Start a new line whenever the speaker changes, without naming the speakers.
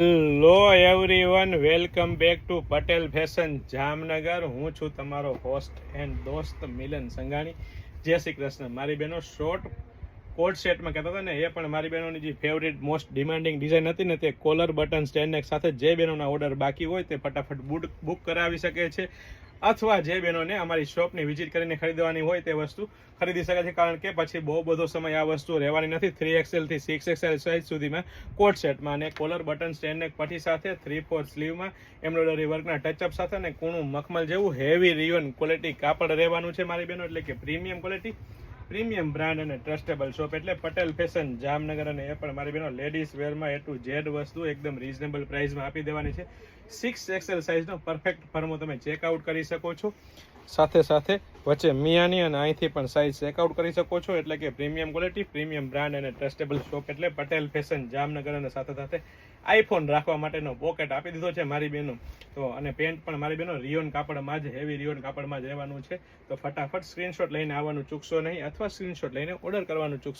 Hello everyone, welcome back to Patel fashion Jamnagar. હું છું તમારો હોસ્ટ એન્ડ દોસ્ત મિલન સંઘાણી. જય શ્રી કૃષ્ણ. મારી બહેનો શોર્ટ કોટ સેટમાં કહેતા હતા ને, એ પણ મારી બહેનોની જે ફેવરિટ મોસ્ટ ડિમાન્ડિંગ ડિઝાઇન હતી ને, તે કોલર બટન સ્ટેન્ડ સાથે જે બહેનોના ઓર્ડર બાકી હોય તે ફટાફટ બુક કરાવી શકે છે, અથવા જે બહેનોને અમારી શોપની વિઝિટ કરીને ખરીદવાની હોય તે વસ્તુ ખરીદી શકે છે. કારણ કે પછી બહુ બધો સમય આ વસ્તુ રહેવાની નથી. 3XL થી 6XL સાઇઝ સુધીમાં કોટ સેટમાં અને કોલર બટન સ્ટેન્ડ પટ્ટી સાથે 3/4 સ્લીવમાં એમ્બ્રોઇડરી વર્કના ટચઅપ સાથે અને કૂણું મખમલ જેવું હેવી રિયોન ક્વોલિટી કાપડ રહેવાનું છે મારી બહેનો. એટલે કે પ્રીમિયમ ક્વોલિટી, પ્રીમિયમ બ્રાન્ડ અને ટ્રસ્ટેબલ શોપ એટલે પટેલ ફેશન જામનગર. અને એ પણ મારી બહેનો લેડીઝ વેરમાં A to Z વસ્તુ એકદમ રીઝનેબલ પ્રાઇસમાં આપી દેવાની છે. 6XL સાઇઝનો પરફેક્ટ ફર્મો તમે ચેકઆઉટ કરી શકો છો. સાથે સાથે વચ્ચે મિયાની અને અહીંથી પણ સાઇઝ ચેકઆઉટ કરી શકો છો. એટલે કે પ્રીમિયમ ક્વોલિટી, પ્રીમિયમ બ્રાન્ડ અને ટ્રસ્ટેબલ શોપ એટલે પટેલ ફેશન જામનગર. અને સાથે સાથે આઈફોન રાખવા માટેનો પોકેટ આપી દીધો છે મારી બહેનો. તો અને પેન્ટ પણ મારી બહેનો રિયોન કાપડમાં જ, હેવી રિયોન કાપડમાં જ રહેવાનું છે. તો ફટાફટ સ્ક્રીનશોટ લઈને આવવાનું ચૂકશો નહીં, અથવા સ્ક્રીનશોટ લઈને ઓર્ડર કરવાનું ચૂકશો